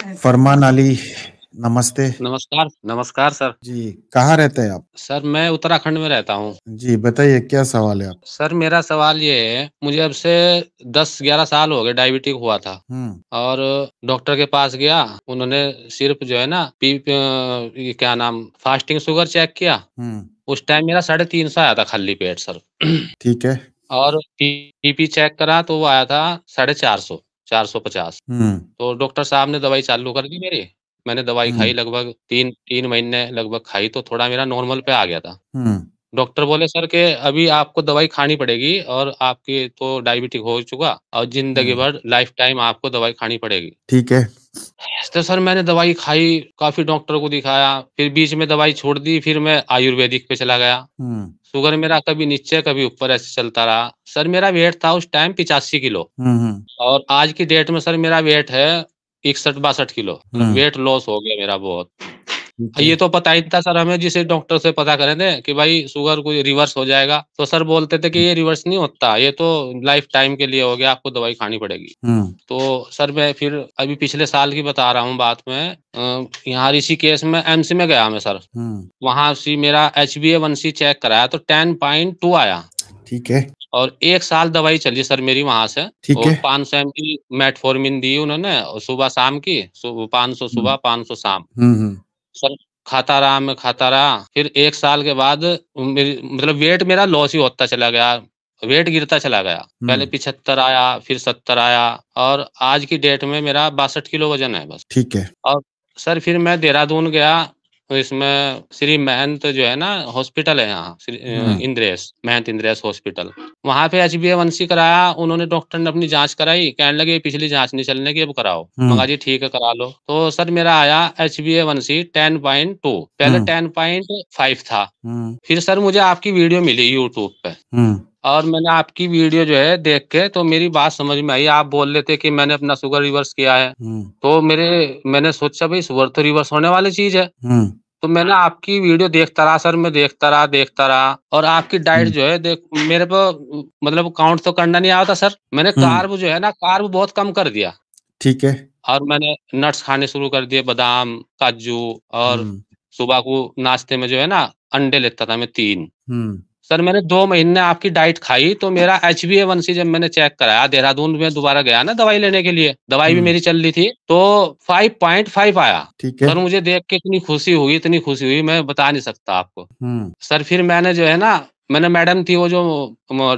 फरमान अली, नमस्ते। नमस्कार, नमस्कार सर। जी, कहाँ रहते हैं आप? सर मैं उत्तराखंड में रहता हूँ। जी, बताइए क्या सवाल है आप? सर मेरा सवाल ये है, मुझे अब से 10-11 साल हो गए डायबिटिक हुआ था हुँ, और डॉक्टर के पास गया, उन्होंने सिर्फ़ जो है ना ये क्या नाम फास्टिंग शुगर चेक किया, हुँ, उस टाइम मेरा 350 आया था खाली पेट सर। ठीक है। और बीपी चेक करा तो वो आया था 450, 450। हुँ, तो डॉक्टर साहब ने दवाई चालू कर दी मेरी। मैंने दवाई हुँ, खाई लगभग 3 महीने लगभग खाई तो थोड़ा मेरा नॉर्मल पे आ गया था। हुँ, डॉक्टर बोले सर कि अभी आपको दवाई खानी पड़ेगी और आपकी तो डायबिटिक हो चुका और ज़िंदगी हुँ, भर लाइफ़ टाइम आपको दवाई खानी पड़ेगी। ठीक है। तो सर मैंने दवाई खाई, काफ़ी डॉक्टर को दिखाया, फिर बीच में दवाई छोड़ दी, फिर मैं आयुर्वेदिक पे चला गया। हुँ, शुगर मेरा कभी नीचे, कभी ऊपर ऐसे चलता रहा। सर मेरा वेट था उस टाइम 85 किलो हुँ, हुँ, और आज की डेट में सर मेरा वेट है 61-62 किलो। मतलब हुँ, वेट लॉस हो गया मेरा बहुत। ठीक है। ये तो पता ही था सर हमें जिसे डॉक्टर से पता करे थे कि भाई शुगर कोई रिवर्स हो जाएगा। तो सर बोलते थे कि हुँ, ये रिवर्स नहीं होता, ये तो लाइफ टाइम के लिए हो गया, आपको दवाई खानी पड़ेगी। हुँ, तो सर मैं फिर अभी पिछले साल की बता रहा हूँ बात मैं यहाँ ऋषिकेश में एम्स में गया मैं सर। हुँ, वहाँ से मेरा HbA1c चेक कराया तो 10.2 आया ठीक है, और 1 साल दवाई चली सर मेरी वहाँ से। ठीक और है। 500 एमजी मेटफॉर्मिन दी उन्होंने और सुबह शाम की, 500 हुँ, सुबह, 500 शाम। हुँ, हुँ, सर खाता रहा मैं, खाता रहा, फिर 1 साल के बाद मेरी मतलब वेट मेरा लॉस ही होता चला गया, वेट गिरता चला गया। पहले हुँ, 75 आया, फिर 70 आया और आज की डेट में मेरा 62 किलो वज़न है बस। ठीक है। और सर फिर मैं देहरादून गया, तो इसमें श्री महंत जो है ना हॉस्पिटल है यहाँ हुँ, इंद्रेश, महंत इंद्रेश हॉस्पिटल। वहाँ पे HbA1c कराया, उन्होंने डॉक्टर ने अपनी जाँच कराई, कहने लगे पिछली जाँच नहीं चलने की अब कराओ। हुँ, मगा जी ठीक है करा लो। तो सर मेरा आया HbA1c 10.2 पहले हुँ, 10.5 था। हुँ, फिर सर मुझे आपकी वीडियो मिली यूट्यूब पे हुँ, और मैंने आपकी वीडियो जो है देख के तो मेरी बात समझ में आई। आप बोल रहे थे कि मैंने अपना शुगर रिवर्स किया है। हुँ, तो मैंने सोचा भई शुगर तो रिवर्स होने वाली चीज़ है। हुँ, तो मैंने आपकी वीडियो देखता रहा सर, मैं देखता रहा और आपकी डाइट हुँ, जो है देख मेरे को मतलब काउंट तो करना नहीं आता सर। मैंने हुँ, कार्ब जो है ना, कार्ब बहुत कम कर दिया ठीक है। और मैंने नट्स खाने शुरू कर दिए, बादाम, काजू और हुँ, सुबह को नाश्ते में जो है ना, अंडे लेता था मैं 3। हुँ, सर मैंने 2 महीने आपकी डाइट खाई तो मेरा HbA1c जब मैंने चेक कराया देहरादून में दोबारा गया ना दवाई लेने के लिए, दवाई भी हुँ, मेरी चल रही थी, तो 5.5 आया। ठीक है। सर मुझे देख के इतनी खुशी हुई मैं बता नहीं सकता आपको। हुँ, सर फिर मैंने जो है ना, मैंने मैडम थी वो जो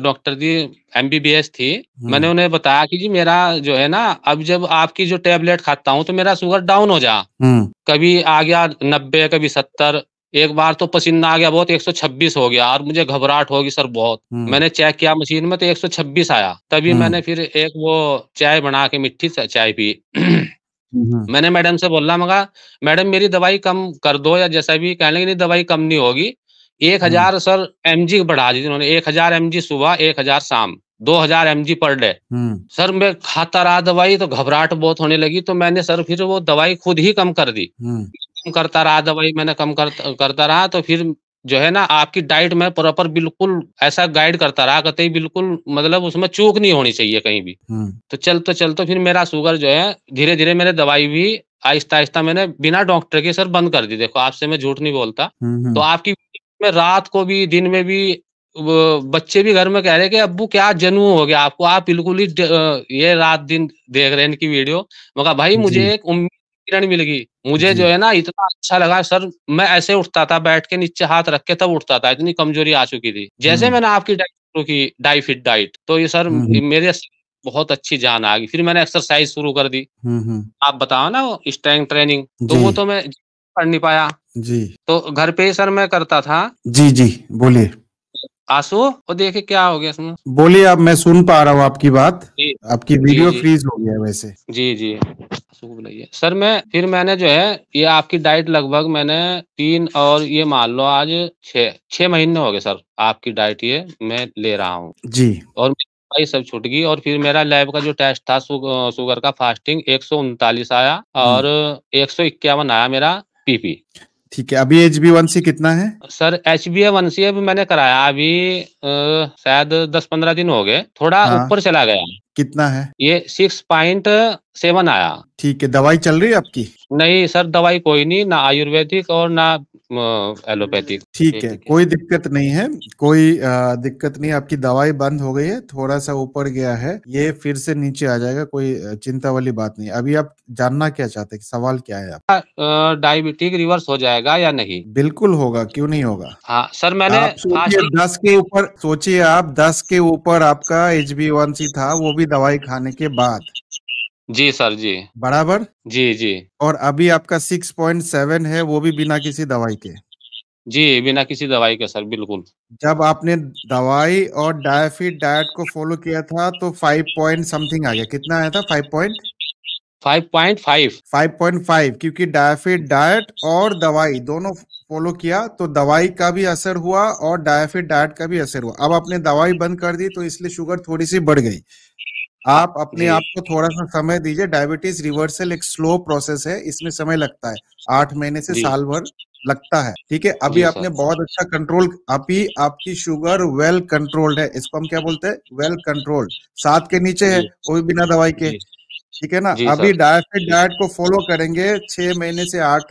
डॉक्टर थी MBBS थी, मैंने हुँ, उन्हें बताया कि जी मेरा जो है ना, अब जब आपकी जो टैबलेट खाता हूँ तो मेरा शुगर डाउन हो जा। हुँ, कभी आ गया 90 कभी 70 एक बार तो पसीना आ गया बहुत 126 हो गया और मुझे घबराहट होगी सर बहुत। हुँ, मैंने चेक किया मशीन में तो 126 आया। तभी हुँ, मैंने फिर एक वो चाय बना के मीठी चाय पी। हुँ, हुँ, मैंने मैडम से बोला मगा मैडम मेरी दवाई कम कर दो या जैसा भी कहने लगी नहीं दवाई कम नहीं होगी। हुँ, 1000 सर एमजी बढ़ा दी उन्होंने 1000 एमजी सुबह 1000 शाम 2000 एमजी पर डे। हुँ, सर मैं खाता रहा दवाई तो घबराहट बहुत होने लगी तो मैंने सर फिर वो दवाई खुद ही कम कर दी। हुँ, कम करता रहा दवाई मैंने कम करता रहा तो फिर जो है ना आपकी डाइट में प्रॉपर बिल्कुल ऐसा गाइड करता रहा कतई बिल्कुल मतलब उसमें चूक नहीं होनी चाहिए कहीं भी। हुँ, तो चलते-चलते फिर मेरा शुगर जो है धीरे-धीरे मैंने दवाई भी आहिस्ता-आहिस्ता मैंने बिना डॉक्टर के सर बंद कर दी। देखो आपसे मैं झूठ नहीं बोलता। हुँ, तो हुँ, आपकी मैं रात को भी दिन में भी वो बच्चे भी घर में कह रहे हैं कि अब्बू क्या जनू हो गया आपको आप बिल्कुल ही ये रात-दिन देख रहे हैं इनकी वीडियो। मैं कहा भाई मुझे जी, एक उम्मीद की किरण मिल गई। मुझे जो जी, है ना इतना अच्छा लगा सर मैं ऐसे उठता था बैठ के नीचे हाथ रख के तब उठता था, इतनी कमज़ोरी आ चुकी थी। जैसे हुँ, मैंने आपकी डाइट शुरू की डाई फिट डाइट तो ये सर हुँ, हुँ, मेरे बहुत अच्छी जान आ गई। फिर मैंने एक्सरसाइज़ शुरू कर दी। हुँ, हुँ, आप बताओ ना वो स्ट्रेंथ ट्रेनिंग, तो जी, वो तो मैं कर नहीं पाया। जी, तो घर पे ही सर मैं करता था। जी, जी, बोलिए। आँसू वो देखिए क्या हो गया इसमें? बोलिए अब मैं सुन पा रहा हूँ आपकी बात। जी, आपकी जी, वीडियो जी। फ्रीज़ हो गया है वैसे। जी, जी। आँसू को बुलाइए। सर मैंने जो है ये आपकी डाइट लगभग मैंने 3 और ये मान लो आज 6 महीने हो गए सर आपकी डाइट ये मैं ले रहा हूँ। जी, और मेरी दवाई सब छूट गई और फिर मेरा लैब का जो टेस्ट था शुगर का फास्टिंग 139 आया हुँ, और 151 आया मेरा पीपी। ठीक है। अभी HbA1c कितना है? सर HbA1c अभी मैंने कराया अभी शायद 10-15 दिन हो गए, थोड़ा हाँ, ऊपर चला गया। कितना है? ये 6.7 आया। ठीक है, दवाई चल रही है आपकी? नहीं सर, दवाई कोई नहीं, ना आयुर्वेदिक और ना एलोपैथिक। ठीक है, कोई दिक्कत नहीं है, कोई दिक्कत नहीं। आपकी दवाई बंद हो गई है, थोड़ा सा ऊपर गया है, ये फिर से नीचे आ जाएगा, कोई चिंता वाली बात नहीं। अभी आप जानना क्या चाहते हैं, सवाल क्या है आप? डायबिटिक रिवर्स हो जाएगा या नहीं? बिल्कुल होगा, क्यों नहीं होगा। हाँ सर, मैंने आप सोचिए फास्टिंग 10 के ऊपर, सोचिए आप 10 के ऊपर आपका HbA1c था, वो भी दवाई खाने के बाद। जी सर जी। बराबर। जी जी। और अभी आपका 6.7 है, वो भी बिना किसी दवाई के। जी, बिना किसी दवाई के सर, बिल्कुल। जब आपने दवाई और डायफिट डाइट को फॉलो किया था तो 5 पॉइंट समथिंग आ गया। कितना आया था? 5 पॉइंट 5.5। 5.5, क्योंकि डायफिट डाइट और दवाई दोनों फॉलो किया, तो दवाई का भी असर हुआ और डायफिट डाइट का भी असर हुआ। अब आपने दवाई बंद कर दी तो इसलिए शुगर थोड़ी सी बढ़ गई। आप अपने जी आप को थोड़ा सा समय दीजिए। डायबिटीज रिवर्सल एक स्लो प्रोसेस है, इसमें समय लगता है, 8 महीने से जी साल भर लगता है। ठीक है, अभी जी आपने सर। बहुत अच्छा कंट्रोल, अभी आपकी शुगर वेल कंट्रोल्ड है, इसको हम क्या बोलते हैं, वेल कंट्रोल्ड। 7 के नीचे है, जी वो भी बिना दवाई के। जी ठीक है ना। जी अभी सर। डायफिट डाइट को फॉलो करेंगे, 6 महीने से 8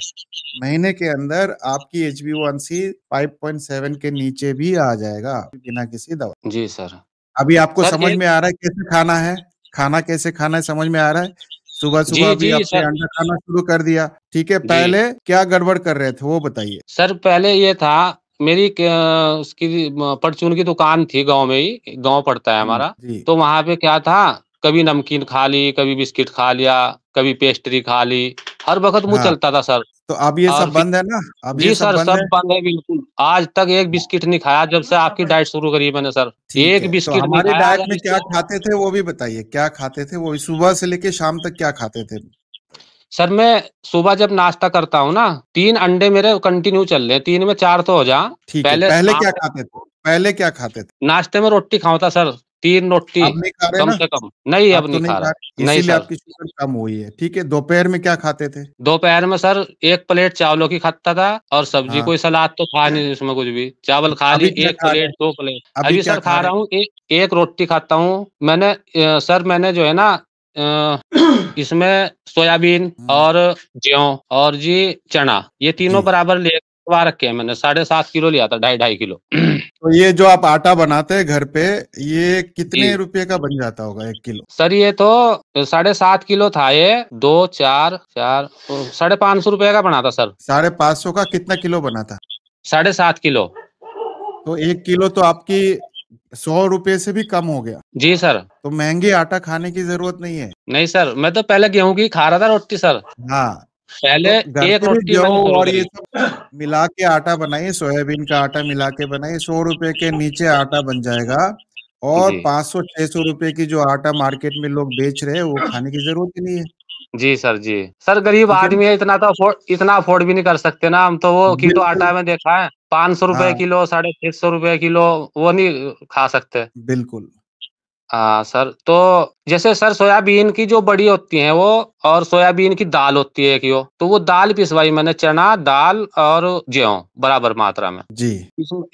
महीने के अंदर आपकी HbA1c 5.7 के नीचे भी आ जाएगा, बिना किसी दवा। जी सर। अभी आपको सर समझ एक में आ रहा है कैसे खाना है, खाना कैसे खाना है, समझ में आ रहा है। सुबह जी सुबह अभी जी आपने सर। अंडा खाना शुरू कर दिया। ठीक है, जी पहले क्या गड़बड़ कर रहे थे वो बताइए। सर, पहले ये था, मेरी उसकी परचून की दुकान थी गाँव में ही, गाँव पड़ता है हमारा। जी। तो वहाँ पे क्या था, कभी नमकीन खा ली, कभी बिस्किट खा लिया, कभी पेस्ट्री खा ली, हर वक़्त मुँह हाँ, चलता था सर। तो अब ये और सब फिर बंद है ना? अब ये जी सब सर, बंद सब है। बंद है बिल्कुल। आज तक एक बिस्किट नहीं खाया जब से आपकी डाइट शुरू करी है मैंने सर। ठीक एक है, तो बिस्किट नहीं हमारी खाया डाइट अगर में क्या इससे। खाते थे वो भी बताइए, क्या खाते थे वो भी, सुबह से लेके शाम तक क्या खाते थे? सर मैं सुबह जब नाश्ता करता हूँ ना, 3 अंडे मेरे कंटिन्यू चल रहे हैं, 3 में 4 तो हो जाएँ। ठीक है, पहले पहले क्या आम खाते थे? पहले क्या खाते थे? नाश्ते में रोटी खाऊँ था सर, 3 रोटी अब नहीं खा रहे कम ना? से कम। नहीं, अब अब तो नहीं नहीं खा खा रहा। रहे, नहीं इसीलिए सर। आपकी शुगर कम हुई है। ठीक है, दोपहर में क्या खाते थे? दोपहर में सर 1 प्लेट चावलों की खाता था और सब्जी, हाँ। कोई सलाद तो था नहीं उसमें कुछ भी। चावल खा ली अभी क्या 1 खा रहे प्लेट, हैं? 2 प्लेट। अभी अभी क्या सर खा खा रहे रहा हैं? हूँ, 1 रोटी खाता हूँ। मैंने सर मैंने जो है ना इसमें सोयाबीन हम्म। और ज्यों और जी चना, ये तीनों जी। बराबर लेवा रखे हैं मैंने। 7.5 किलो लिया था, ढाई किलो। तो ये जो आप आटा बनाते हैं घर पे, ये कितने जी रुपए का बन जाता होगा 1 किलो? सर, ये तो 7.5 किलो था ये, 2 4 4 ₹550 का बना था सर। 550 का कितना किलो बना था? 7.5 किलो। तो 1 किलो तो आपकी 100 रुपए से भी कम हो गया। जी सर। तो महंगे आटा खाने की जरूरत नहीं है। नहीं सर, मैं तो पहले गेहूँ की खा रहा था रोटी सर। हाँ, पहले तो घर 1 पे भी रोटी गेहूं मैंने शुरू और ये करी। सब मिला के आटा बनाइए, सोयाबीन का आटा मिला के बनाइए, 100 रुपए के नीचे आटा बन जाएगा। और जी। 500-600 रुपए की जो आटा मार्केट में लोग बेच रहे हैं वो खाने की जरूरत ही नहीं है। जी सर, जी। सर गरीब ठीक है ना। आदमी है, इतना अफ़ोर्ड भी नहीं कर सकते ना हम तो। वो किलो बिल्कुल। आटा में देखा है, ₹500 हाँ। किलो, ₹650 किलो, वो नहीं खा सकते। बिल्कुल। हाँ सर, तो जैसे सर सोयाबीन की जो बड़ी होती हैं वो, और सोयाबीन की दाल होती है एक यो, तो वो दाल पिसवाई मैंने, चना दाल और गेहूँ बराबर मात्रा में। जी।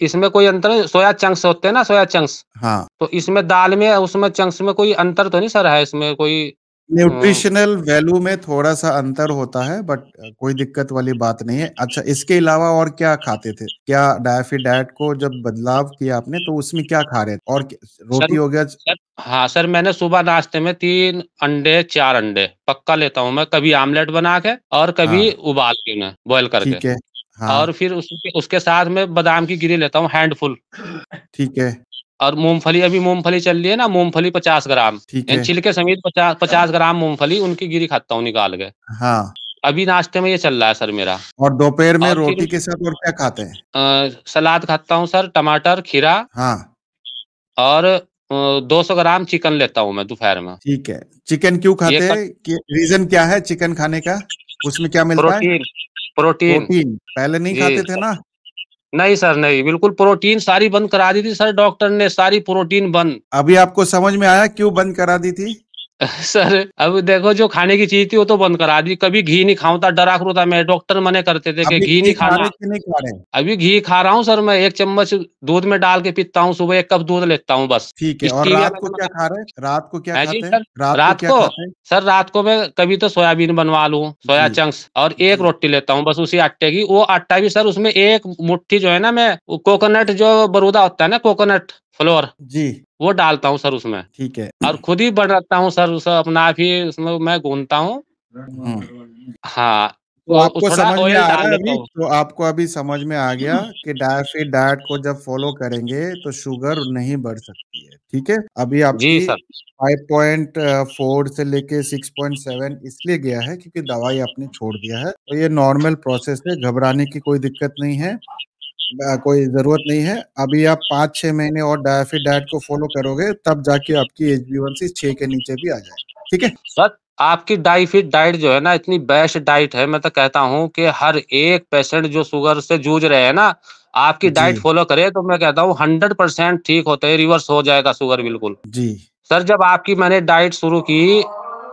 इसमें कोई अंतर नहीं, सोया चंक्स होते हैं ना, सोया चंक्स। हाँ, तो इसमें दाल में, उसमें चंक्स में कोई अंतर तो नहीं सर है इसमें कोई? अ, न्यूट्रिशनल वैल्यू में थोड़ा सा अंतर होता है, बट कोई दिक्कत वाली बात नहीं है। अच्छा, इसके अलावा और क्या खाते थे? क्या डायफिट डाइट को जब बदलाव किया आपने तो उसमें क्या खा रहे थे? और रोटी सर हो गया? सर हाँ सर, मैंने सुबह नाश्ते में 3 अंडे 4 अंडे पक्का लेता हूँ मैं, कभी आमलेट बना के और कभी हाँ। उबाल के उन्हें बॉयल करके। ठीक है। और हाँ। फिर उसके उसके साथ में बादाम की गिरी लेता हूँ हैंडफुल। ठीक है। और मूँगफली, अभी मूँगफली चल रही है ना, मूँगफली 50 ग्राम, ठीक यानी है। छिलके समेत 50 ग्राम मूँगफली, उनकी गिरी खाता हूँ निकाल के। हाँ। अभी नाश्ते में ये चल रहा है सर मेरा। और दोपहर में और फिर रोटी के साथ और क्या खाते हैं? सलाद खाता हूँ सर, टमाटर, खीरा, हाँ। और 200 ग्राम चिकन लेता हूँ मैं दोपहर में। ठीक है, चिकन क्यों ये खाते कट हैं? कि रीजन क्या है चिकन खाने का? उसमें क्या मिलता है? Protein protein. प्रोटीन। पहले नहीं जी खाते थे सर। ना? नहीं सर, नहीं, बिल्कुल प्रोटीन सारी बंद करा दी थी सर, डॉक्टर ने सारी प्रोटीन बंद। अभी आपको समझ में आया क्यों बंद करा दी थी? सर अब देखो जो खाने की चीज़ थी वो तो बंद करा दी, कभी घी नहीं खाऊँ था, डरा करू था मैं, डॉक्टर मना करते थे कि अभी घी घी नहीं खा रहे खाना। कि नहीं खा रहे? अभी घी खा रहा हूँ सर मैं, 1 चम्मच दूध में डाल के पीता हूँ, सुबह 1 कप दूध लेता हूँ बस। ठीक है, और स्टीविया रात को मैंने क्या बताया। खा रहे हैं? रात को क्या हैं जी खाते हैं? सर? रात को रात क्या को? खाते हैं? सर रात को मैं कभी तो सोयाबीन बनवा लूँ, सोया जी, चंक्स और 1 जी, रोटी लेता हूँ बस उसी आटे की। वो आटा भी सर उसमें 1 मुट्ठी जो है ना मैं वो कोकोनट जो बरूदा होता है ना कोकोनट फ्लोर, जी, वो डालता हूँ सर उसमें ठीक है। और खुद ही बनाता हूँ सर उसे अपना आप ही उसमें मैं गूँथता हूँ। हुँ। हाँ, तो आपको थोड़ा समझ में ऑयल आ डाल रहा है देता अभी? हूँ। तो आपको अभी समझ में आ गया कि डायफिट डाइट को जब फ़ॉलो करेंगे तो शुगर नहीं बढ़ सकती है, ठीक है? अभी जी आपकी सर। 5.4 से लेके 6.7 इसलिए गया है क्योंकि दवाई आपने छोड़ दिया है। तो ये नॉर्मल प्रोसेस है, घबराने की कोई दिक्कत नहीं है, कोई ज़रूरत नहीं है। अभी आप 5-6 महीने और डायफिट डाइट को फ़ॉलो करोगे तब जाके आपकी HbA1c 6 के नीचे भी आ जाएगी, ठीक है? सर, आपकी डाइफिट डाइट जो है ना इतनी बेस्ट डाइट है, मैं तो कहता हूँ कि हर एक पेशेंट जो शुगर से जूझ रहे हैं ना, आपकी जी, डाइट फ़ॉलो करे तो मैं कहता हूँ 100% ठीक होते हैं, रिवर्स हो जाएगा शुगर बिल्कुल। जी, सर जब आपकी मैंने डाइट शुरू की,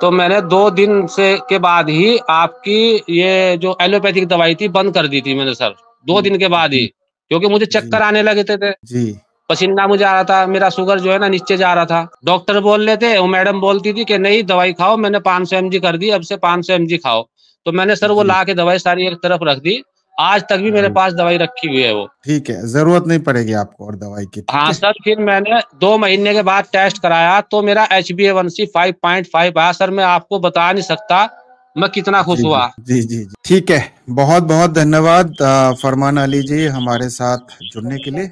तो मैंने 2 दिन से के बाद ही आपकी ये जो एलोपैथिक दवाई थी बंद कर दी थी मैंने सर, 2 दिन के बाद ही, जी, क्योंकि मुझे जी, चक्कर आने लगे थे। जी। पसीना मुझे आ रहा था, मेरा शुगर जो है ना नीचे जा रहा था। डॉक्टर बोल रहे थे, वो मैडम बोलती थी कि नहीं दवाई खाओ, मैंने 500 एमजी कर दी, अब से 500 एमजी खाओ। तो मैंने सर वो जी, ला के दवाई सारी एक तरफ रख दी। आज तक भी मेरे जी। पास दवाई रखी हुई है वो। ठीक है, ज़रूरत नहीं पड़ेगी आपको और दवाई की, ठीक हाँ है? सर, फिर मैंने 2 महीने के बाद टेस्ट कराया तो मेरा HbA1c 5.5 आया सर, मैं आपको बता नहीं सकता, मैं कितना खुश जी, जी। हुआ। जी, जी, जी। ठीक है, बहुत-बहुत धन्यवाद फरमान अली जी हमारे साथ जुड़ने के लिए।